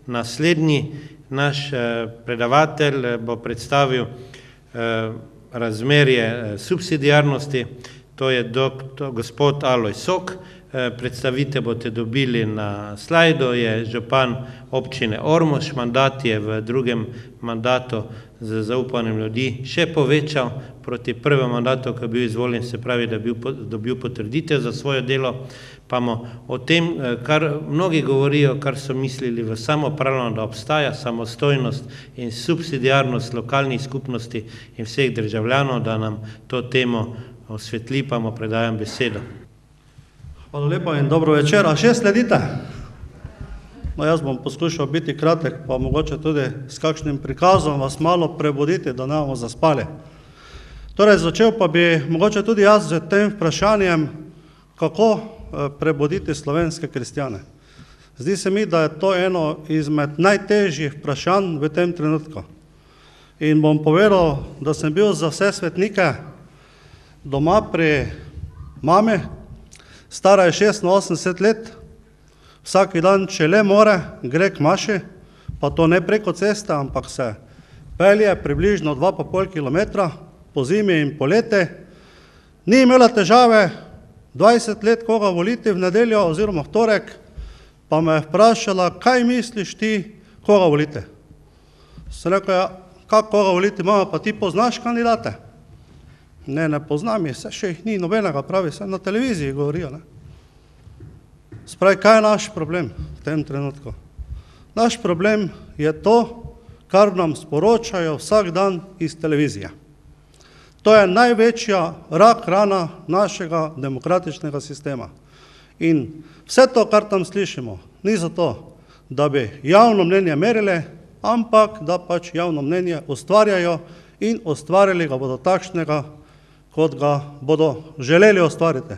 Naslednji naš predavatelj bo predstavil razmerje subsidiarnosti, to je gospod Aloj Sok. Predstavitev boste dobili na slajdu, je župan občine Ormož, mandat je v drugem mandatu z zaupanjem ljudi še povečal proti prvem mandatu, ko je bil izvoljen, se pravi, da je dobil potrditev za svoje delo, pa o tem, kar mnogi govorijo, kar so mislili v samoupravljanju, da obstaja samostojnost in subsidiarnost lokalnih skupnosti in vseh državljanov, da nam to temo osvetli, pa mu predajam besedo. Hvala lepa in dobro večer. A še sledite? No, jaz bom poskušal biti kratek, pa mogoče tudi s kakšnim prikazom vas malo prebuditi, da ne bomo zaspali. Torej, začel pa bi mogoče tudi jaz z tem vprašanjem, kako prebuditi slovenske kristjane. Zdi se mi, da je to eno izmed najtežjih vprašanj v tem trenutku. In bom povedal, da sem bil za vse svetnike doma pri mami, stara je 86 let, vsak dan, če le more, gre k maši, pa to ne preko ceste, ampak se pelje približno 2,5 kilometra po zimi in poleti. Ni imela težave 20 let koga voliti v nedeljo oziroma v torek, pa me je vprašala, kaj misliš ti, koga volite? Sem rekel, ja, kako koga voliti, mama, pa ti poznaš kandidate? Ne poznam jih, še jih ni nobenega, pravi, se na televiziji govorijo. Spravi, kaj je naš problem v tem trenutku? Naš problem je to, kar nam sporočajo vsak dan iz televizije. To je največja rak rana našega demokratičnega sistema. In vse to, kar tam slišimo, ni zato, da bi javno mnenje merili, ampak da pač javno mnenje ustvarjajo in ustvarjali ga bodo takšnega, kot ga bodo želeli ustvariti.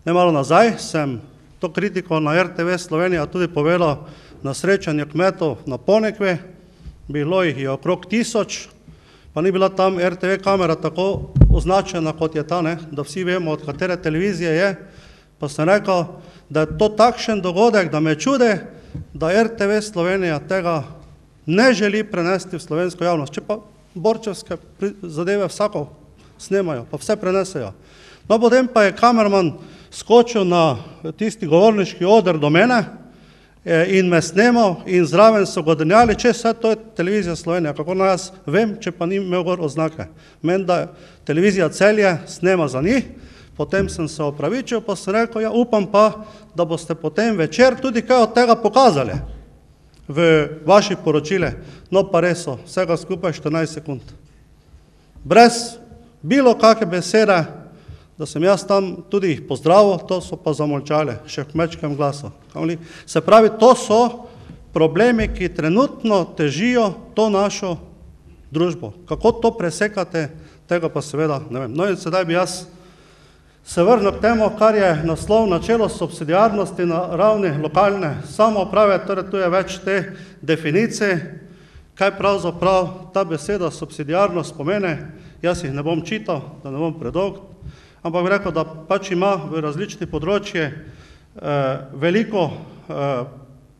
Nemalo nazaj sem to kritiko na RTV Slovenija tudi povedal na srečanju kmetov na Ponekvi, bilo jih je okrog 1000, pa ni bila tam RTV kamera tako označena, kot je ta, da vsi vemo, od katere televizije je, pa sem rekel, da je to takšen dogodek, da me čude, da RTV Slovenija tega ne želi prenesti v slovensko javnost, če pa borčevske zadeve vsako snemajo, pa vse prenesejo. No, potem pa je kamerman skočil na tisti govorniški oder do mene in me snemal in zraven so godrnjali, če vse to je televizija Slovenija, kako naj jaz vem, če pa ni imel gor oznake. Meni, da televizija Celje snema za njih, potem sem se opravičil, pa sem rekel, ja, upam pa, da boste potem večer tudi kaj od tega pokazali v vaših poročile. No, pa res so, vsega skupaj 14 sekund. Brez bilo kakve besede, da sem jaz tam tudi jih pozdravil, to so pa zamolčali, še v kmečkem glasu. Se pravi, to so problemi, ki trenutno težijo to našo družbo. Kako to presekate, tega pa seveda ne vem. No in sedaj bi jaz se vrnil k temu, kar je naslov načelo subsidiarnosti na ravni lokalne samouprave, torej tu je več te definicije, kaj pravzaprav ta beseda subsidiarnost pomeni. Jaz jih ne bom čital, da ne bom predolg, ampak bi rekel, da pač ima v različnih področjih veliko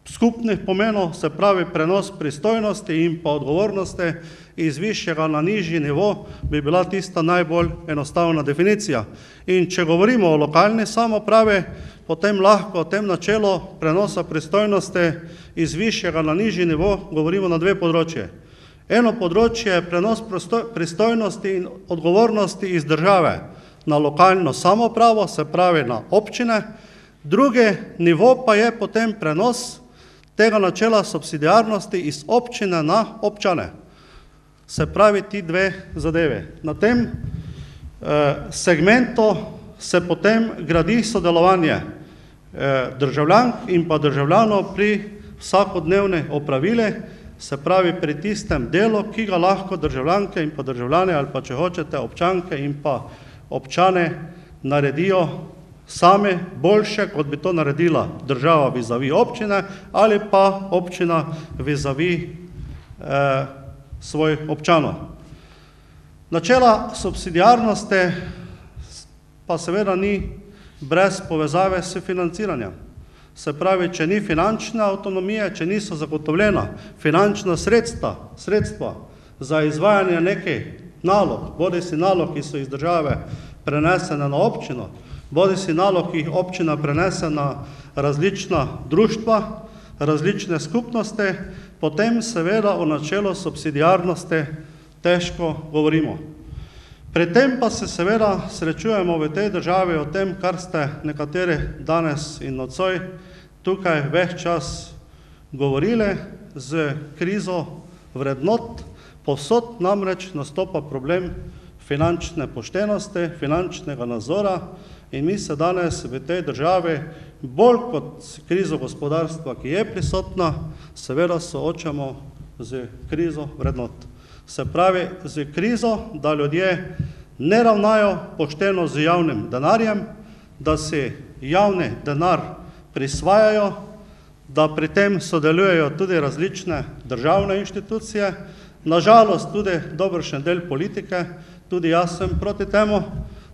skupnih pomenov, se pravi prenos pristojnosti in pa odgovornosti iz višjega na nižji nivo, bi bila tista najbolj enostavna definicija. In če govorimo o lokalni samoupravi, potem lahko o tem načelu prenosa pristojnosti iz višjega na nižji nivo govorimo na dve področje. Eno področje je prenos pristojnosti in odgovornosti iz države na lokalno samoupravo, se pravi na občine, drugi nivo pa je potem prenos tega načela subsidiarnosti iz občine na občane. Se pravi ti dve zadeve. Na tem segmentu se potem gradi sodelovanje državljank in pa državljanov pri vsakodnevne opravile, se pravi pri tistem delu, ki ga lahko državljanke in pa državljane ali pa če hočete občanke in pa občane naredijo sami boljše, kot bi to naredila država vizavi občine ali pa občina vizavi svojih občanov. Načela subsidiarnosti pa seveda ni brez povezave s financiranjem. Se pravi, če ni finančne avtonomije, če niso zagotovljena finančna sredstva za izvajanje nekih nalog, bodisi nalog, ki so iz države prenesene na občino, bodisi nalog, ki jih občina prenese na različna društva, različne skupnosti, potem seveda o načelu subsidiarnosti težko govorimo. Pri tem pa se seveda srečujemo v tej državi o tem, kar ste nekateri danes in nocoj tukaj več čas govorili, z krizo vrednot. Povsod namreč nastopa problem finančne poštenosti, finančnega nadzora in mi se danes v tej državi bolj kot krizo gospodarstva, ki je prisotna, seveda soočamo z krizo vrednot. Se pravi, z krizo, da ljudje ne ravnajo pošteno z javnim denarjem, da si javni denar prisvajajo, da pri tem sodelujejo tudi različne državne inštitucije, nažalost tudi dobršen del politike, tudi jaz sem proti temu,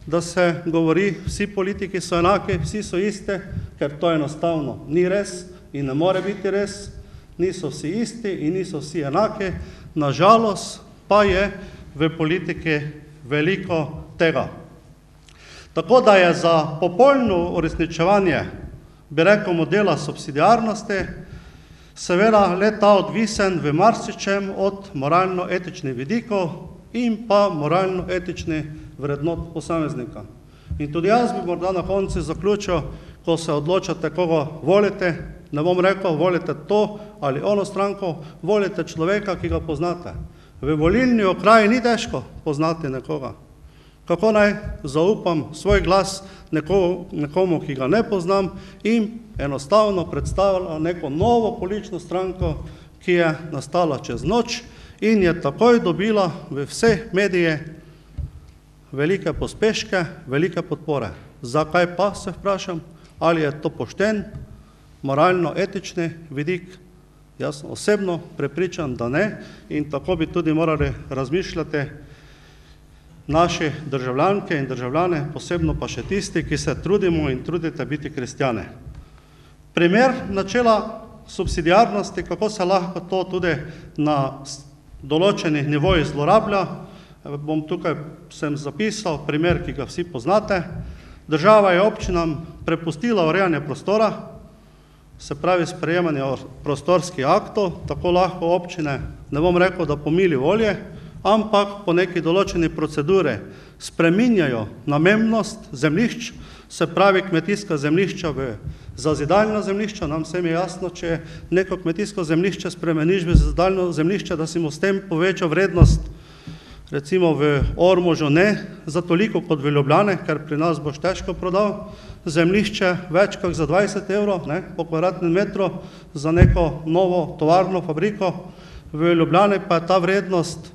da se govori, vsi politiki so enaki, vsi so isti, ker to enostavno ni res in ne more biti res, niso vsi isti in niso vsi enaki, nažalost pa je v politiki veliko tega. Tako da je za popolno uresničevanje, bi rekel, modela subsidiarnosti, seveda le ta odvisen v marsičem od moralno-etičnih vidikov in pa moralno-etičnih vrednot posameznika. In tudi jaz bi morda na koncu zaključil, ko se odločate, koga volite, ne bom rekel, volite to ali ono stranko, volite človeka, ki ga poznate. V volilni okraji ni težko poznati nekoga. Kako naj zaupam svoj glas nekomu, ki ga ne poznam in enostavno predstavlja neko novo politično stranko, ki je nastala čez noč in je takoj dobila v vse medije velike pospeške, velike podpore. Zakaj pa, se vprašam, ali je to pošten, moralno-etični vidik? Jaz sem osebno prepričan, da ne, in tako bi tudi morali razmišljati naši državljanke in državljane, posebno pa še tisti, ki se trudimo in trudite biti kristjane. Primer načela subsidiarnosti, kako se lahko to tudi na določenih nivojih zlorablja, bom tukaj sem zapisal primer, ki ga vsi poznate. Država je občinam prepustila urejanje prostora, se pravi sprejemanje prostorskih aktov, tako lahko občine, ne bom rekel, da po mili volje, ampak po neki določeni procedure spreminjajo namembnost zemljišč, se pravi kmetijska zemljišča v zazidalna zemljišča. Nam vsem je jasno, če neko kmetijsko zemljišče spremeniš v zazidalno zemljišče, da si mu s tem poveča vrednost, recimo v Ormožu ne za toliko kot v Ljubljane, ker pri nas boš težko prodal zemljišče več kot za 20 evrov po kvadratnem metru za neko novo tovarno, fabriko. V Ljubljane pa je ta vrednost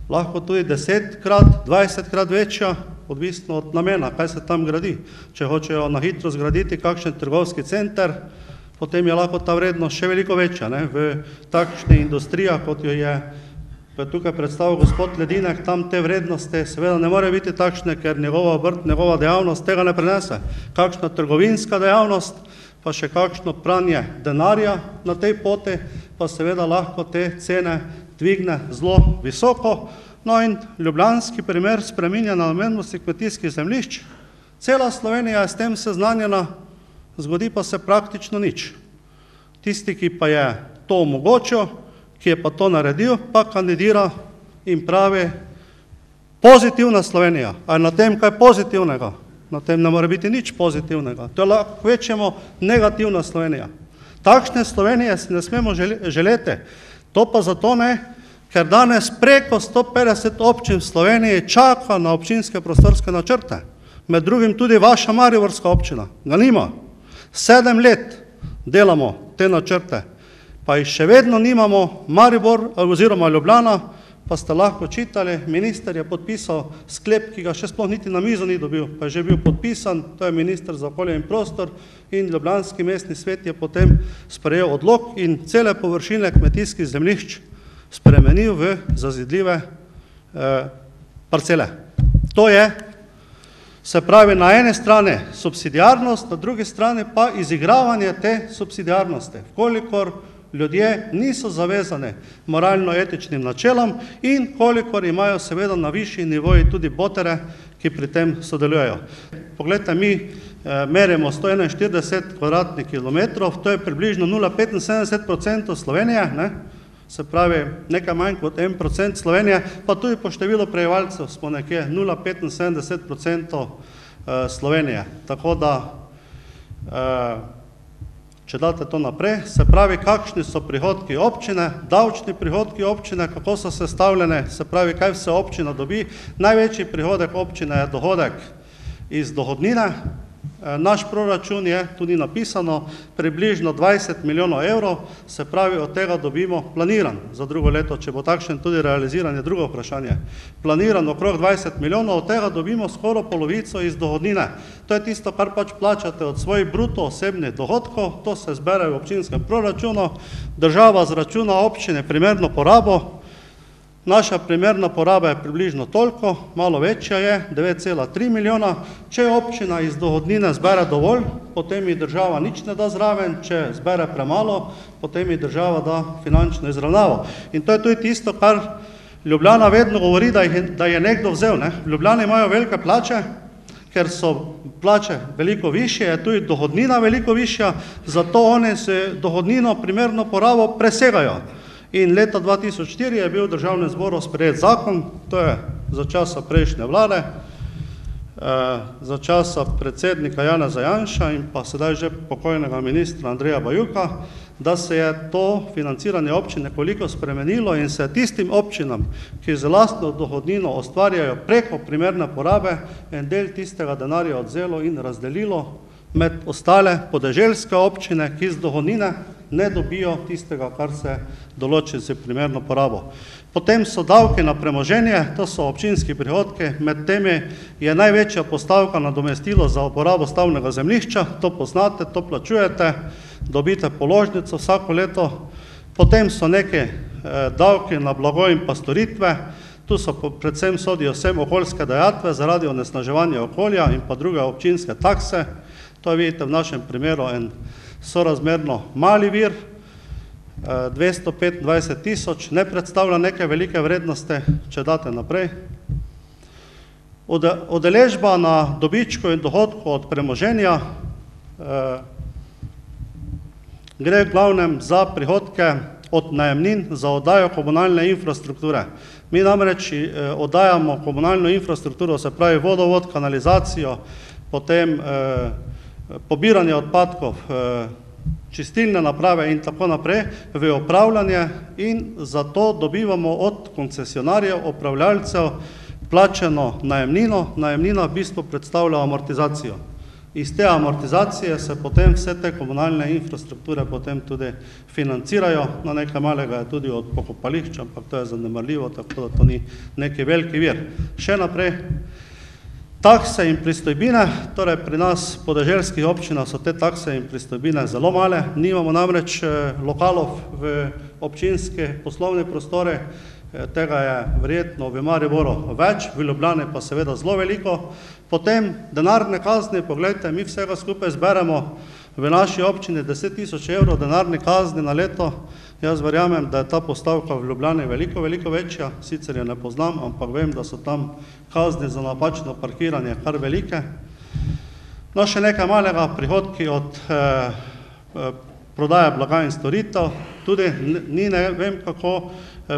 lahko tudi 10-krat, 20-krat večja, odvisno od namena, kaj se tam gradi. Če hočejo na hitro zgraditi kakšen trgovski center, potem je lahko ta vrednost še veliko večja. V takšni industrijah, kot jo je tukaj predstavil gospod Ledinek, tam te vrednosti seveda ne more biti takšne, ker njegova obrt, njegova dejavnost tega ne prenese. Kakšna trgovinska dejavnost, pa še kakšno pranje denarja na tej poti, pa seveda lahko te cene dvigne zelo visoko. No in ljubljanski primer spreminjanja namembnosti kmetijskih zemljišč. Cela Slovenija je s tem seznanjena, zgodi pa se praktično nič. Tisti, ki pa je to omogočil, ki je pa to naredil, pa kandidira in pravi pozitivna Slovenija. A je na tem kaj pozitivnega? Na tem ne more biti nič pozitivnega. To je lahko kvečemo negativna Slovenija. Takšne Slovenije si ne smemo želeti. To pa zato ne, ker danes preko 150 občin v Sloveniji čaka na občinske prostorske načrte. Med drugim tudi vaša mariborska občina. Ga nima. 7 let delamo te načrte. Pa jih še vedno nimamo. Maribor oziroma Ljubljana, pa ste lahko čitali, minister je podpisal sklep, ki ga še sploh niti na mizo ni dobil, pa je že bil podpisan, to je minister za okolje in prostor, in ljubljanski mestni svet je potem sprejel odlok in cele površine kmetijskih zemljišč spremenil v zazidljive parcele. To je Se pravi, na ene strani subsidiarnost, na drugi strani pa izigravanje te subsidiarnosti. Kolikor ljudje niso zavezani moralno-etičnim načelom in kolikor imajo seveda na višji nivoji tudi botere, ki pri tem sodelujejo. Poglejte, mi merimo 141 kvadratnih kilometrov, to je približno 0,75% Slovenije, ne? Se pravi, nekaj manj kot 1% Slovenije, pa tudi po številu prebivalcev smo nekje 0,75% Slovenije. Tako da, če date to naprej, se pravi, kakšni so prihodki občine, davčni prihodki občine, kako so sestavljene, se pravi, kaj vse občina dobi. Največji prihodek občine je dohodek iz dohodnine. Naš proračun je, tudi napisano, približno 20 milijonov evrov, se pravi, od tega dobimo planiran za drugo leto, če bo takšen tudi realiziran, je drugo vprašanje. Planiran okrog 20 milijonov, od tega dobimo skoraj polovico iz dohodnine. To je tisto, kar pač plačate od svojih bruto osebnih dohodkov, to se zbere v občinskem proračunu, država zračuna občine primerno porabo. Naša primerna poraba je približno toliko, malo večja je, 9,3 milijona. Če občina iz dohodnine zbere dovolj, potem ji država nič ne da zraven, če zbere premalo, potem ji država da finančno izravnavo. In to je tudi tisto, kar Ljubljana vedno govori, da je nekdo vzel. Ne? V Ljubljani imajo velike plače, ker so plače veliko višje, je tudi dohodnina veliko višja, zato oni se dohodnino primerno porabo presegajo. In leta 2004 je bil v Državnem zboru sprejet zakon, to je za časa prejšnje vlade, za časa predsednika Janeza Janša in pa sedaj že pokojnega ministra Andreja Bajuka, da se je to financiranje občin nekoliko spremenilo in se tistim občinam, ki z lastno dohodnino ustvarjajo preko primerne porabe, en del tistega denarja odzelo in razdelilo med ostale podeželske občine, ki z dohodnine ne dobijo tistega, kar se določi z primerno porabo. Potem so davki na premoženje, to so občinski prihodki, med temi je največja postavka nadomestilo za uporabo stavbnega zemljišča, to poznate, to plačujete, dobite položnico vsako leto. Potem so neki davki na blago in pa storitve, tu so predvsem sodijo vsem okoljske dajatve zaradi onesnaževanja okolja in pa druge občinske takse. To je, vidite, v našem primeru en sorazmerno mali vir, 225 tisoč, ne predstavlja neke velike vrednosti, če date naprej. Udeležba na dobičku in dohodku od premoženja gre v glavnem za prihodke od najemnin za oddajo komunalne infrastrukture. Mi namreč oddajamo komunalno infrastrukturo, se pravi vodovod, kanalizacijo, potem pobiranje odpadkov, čistilne naprave in tako naprej v upravljanje in zato dobivamo od koncesionarjev, upravljalcev plačeno najemnino. Najemnina v bistvu predstavlja amortizacijo. Iz te amortizacije se potem vse te komunalne infrastrukture potem tudi financirajo, na nekaj malega je tudi od pokopališča, ampak to je zanemarljivo, tako da to ni neki veliki vir. Še naprej. Takse in pristojbine, torej pri nas v podeželskih občinah so te takse in pristojbine zelo male, nimamo namreč lokalov v občinske poslovne prostore, tega je verjetno v Mariboru več, v Ljubljani pa seveda zelo veliko. Potem denarne kazni, poglejte, mi vsega skupaj zberemo v naši občini 10 tisoč evrov denarne kazni na leto. Jaz verjamem, da je ta postavka v Ljubljani veliko večja, sicer je ne poznam, ampak vem, da so tam kazni za napačno parkiranje kar velike. No, še nekaj malega prihodki od prodaje blaga in storitev, tudi ni ne vem kako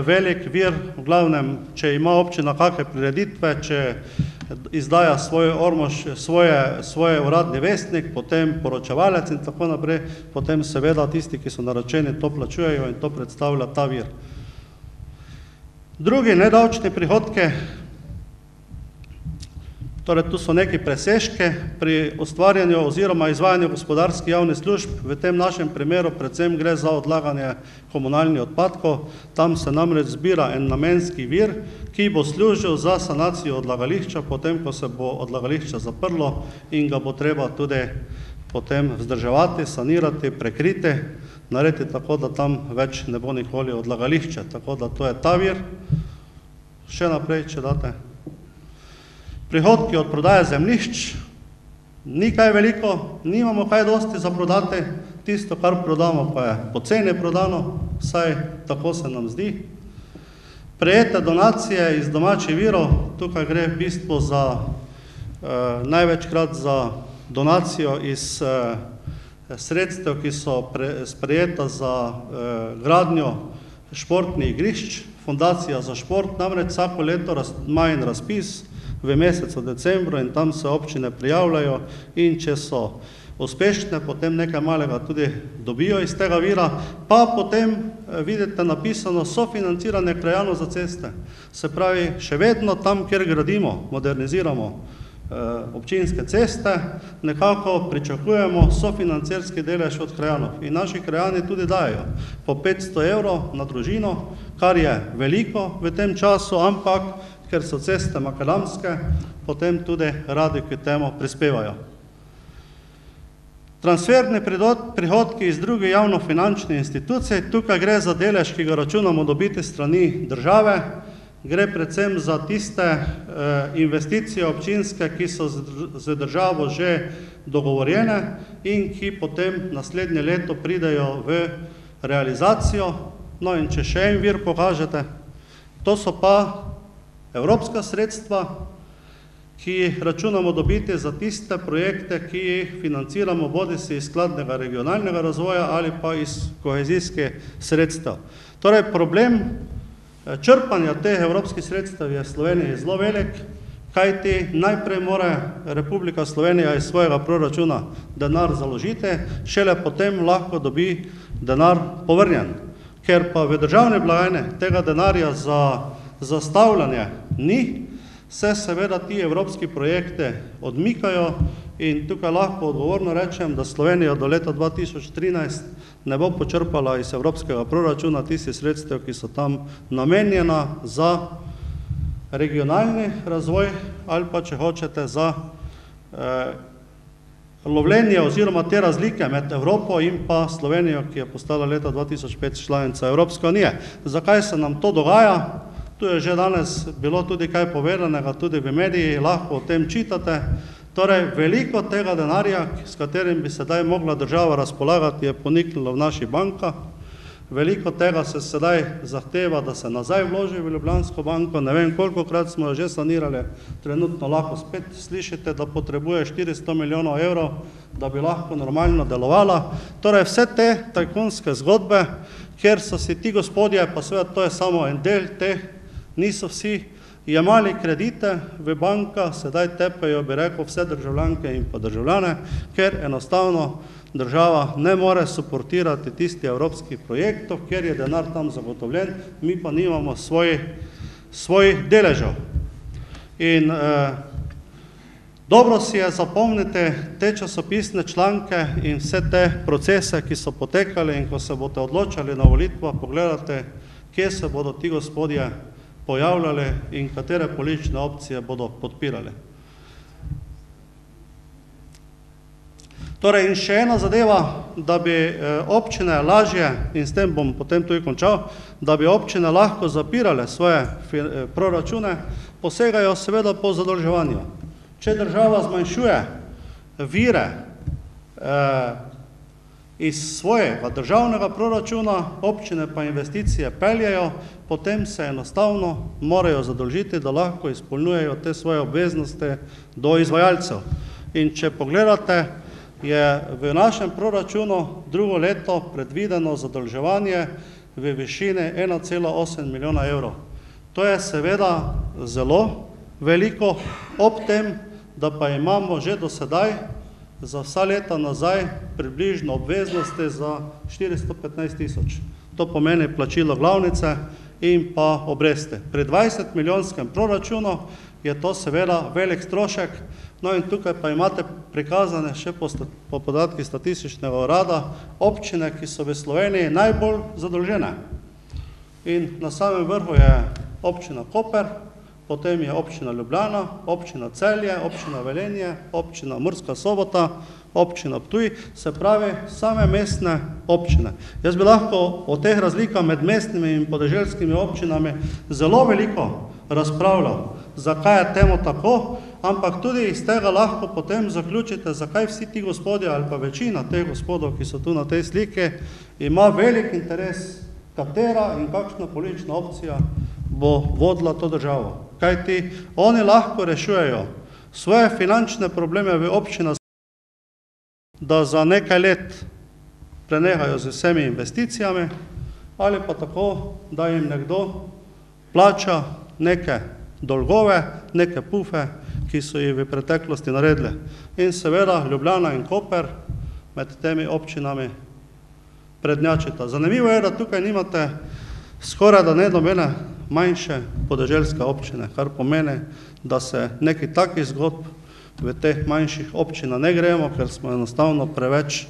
velik vir, v glavnem, če ima občina kakšne prireditve, če izdaja svoj ormož, svoje uradni vestnik, potem poročevalec in tako naprej, potem seveda tisti, ki so naročeni, to plačujejo in to predstavlja ta vir. Drugi nedavčni prihodki, torej tu so neki presežki pri ustvarjanju oziroma izvajanju gospodarskih javnih služb, v tem našem primeru predvsem gre za odlaganje komunalnih odpadkov, tam se namreč zbira en namenski vir, ki bo služil za sanacijo odlagališča, potem ko se bo odlagališče zaprlo in ga bo treba tudi potem vzdrževati, sanirati, prekriti, narediti tako, da tam več ne bo nikoli odlagališče, tako da to je ta vir. Še naprej, če date. Prihodki od prodaje zemljišč, ni kaj veliko, nimamo kaj dosti za prodati, tisto, kar prodamo, pa je poceni prodano, vsaj tako se nam zdi. Prejete donacije iz domačih virov, tukaj gre v bistvu za največkrat za donacijo iz sredstev, ki so sprejeta za gradnjo športnih igrišč, Fundacija za šport, namreč vsako leto ima en razpis v mesecu decembru in tam se občine prijavljajo in če so uspešne, potem nekaj malega tudi dobijo iz tega vira, pa potem vidite napisano sofinanciranje krajanov za ceste. Se pravi, še vedno tam, kjer gradimo, moderniziramo občinske ceste, nekako pričakujemo sofinancerski delež od krajanov. In naši krajani tudi dajo po 500 evrov na družino, kar je veliko v tem času, ampak ker so ceste makadamske, potem tudi radi k temu prispevajo. Transferni prihodki iz drugih javnofinančnih institucij, tukaj gre za delež, ki ga računamo dobiti strani države, gre predvsem za tiste investicije občinske, ki so z državo že dogovorjene in ki potem naslednje leto pridejo v realizacijo. No in če še en vir pokažete, to so pa evropska sredstva, ki jih računamo dobiti za tiste projekte, ki jih financiramo bodisi iz skladnega regionalnega razvoja ali pa iz kohezijskih sredstev. Torej problem črpanja teh evropskih sredstev je v Sloveniji zelo velik, kajti najprej mora Republika Slovenija iz svojega proračuna denar založiti, šele potem lahko dobi denar povrnjen. Ker pa v državne blagajne tega denarja za zastavljanje ni, se seveda ti evropski projekti odmikajo in tukaj lahko odgovorno rečem, da Slovenija do leta 2013 ne bo počrpala iz evropskega proračuna tistih sredstev, ki so tam namenjena za regionalni razvoj ali pa, če hočete, za lovljenje oziroma te razlike med Evropo in pa Slovenijo, ki je postala leta 2005 članica Evropske unije. Zakaj se nam to dogaja? Tu je že danes bilo tudi kaj povedanega, tudi v mediji, lahko o tem čitate. Torej, veliko tega denarja, s katerim bi sedaj mogla država razpolagati, je poniknilo v naših bankah. Veliko tega se sedaj zahteva, da se nazaj vloži v Ljubljansko banko. Ne vem, kolikokrat smo jo že sanirali, trenutno lahko spet slišite, da potrebuje 400 milijonov evrov, da bi lahko normalno delovala. Torej, vse te tajkunske zgodbe, kjer so si ti gospodje, pa seveda to je samo en del teh, niso vsi jemali kredite v banka, sedaj tepejo, bi rekel, vse državljanke in pa državljane, ker enostavno država ne more suportirati tistih evropskih projektov, ker je denar tam zagotovljen, mi pa nimamo svojih deležev. In dobro si je zapomniti te časopisne članke in vse te procese, ki so potekali, in ko se boste odločali na volitvah, pogledate, kje se bodo ti gospodje pojavljali in katere politične opcije bodo podpirali. Torej, in še ena zadeva, da bi občine lažje, in s tem bom potem tudi končal, da bi občine lahko zapirale svoje proračune, posegajo seveda po zadolževanju. Če država zmanjšuje vire iz svojega državnega proračuna, občine pa investicije peljejo, potem se enostavno morajo zadolžiti, da lahko izpolnjujejo te svoje obveznosti do izvajalcev. In če pogledate, je v našem proračunu drugo leto predvideno zadolževanje v višini 1,8 milijona evrov. To je seveda zelo veliko, ob tem, da pa imamo že do sedaj za vsa leta nazaj približno obveznosti za 415 tisoč. To pomeni plačilo glavnice in pa obresti. Pri 20 milijonskem proračunu je to seveda velik strošek, no in tukaj pa imate prikazane še po podatkih statističnega urada občine, ki so v Sloveniji najbolj zadolžene. In na samem vrhu je občina Koper, potem je občina Ljubljana, občina Celje, občina Velenje, občina Murska Sobota, občina Ptuj, se pravi same mestne občine. Jaz bi lahko o teh razlikah med mestnimi in podeželskimi občinami zelo veliko razpravljal, zakaj je temu tako, ampak tudi iz tega lahko potem zaključite, zakaj vsi ti gospodje ali pa večina teh gospodov, ki so tu na tej sliki, ima velik interes, katera in kakšna politična opcija bo vodila to državo. Kajti oni lahko rešujejo svoje finančne probleme v občinah, da za nekaj let prenehajo z vsemi investicijami, ali pa tako, da jim nekdo plača neke dolgove, neke pufe, ki so jih v preteklosti naredili. In seveda Ljubljana in Koper med temi občinami prednjačita. Zanimivo je, da tukaj nimate skoraj da ne nobene manjše podeželske občine, kar pomeni, da se neki takih zgodb v teh manjših občinah ne gremo, ker smo enostavno preveč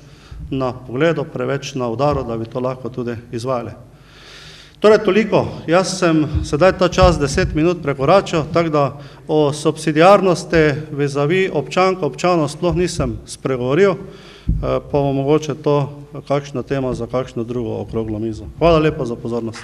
na pogledu, preveč na udaru, da bi to lahko tudi izvajali. Torej toliko, jaz sem sedaj ta čas 10 minut prekoračil, tako da o subsidiarnosti vizavi občank, občanov sploh nisem spregovoril, pa bo mogoče to kakšna tema za kakšno drugo okroglo mizo. Hvala lepa za pozornost.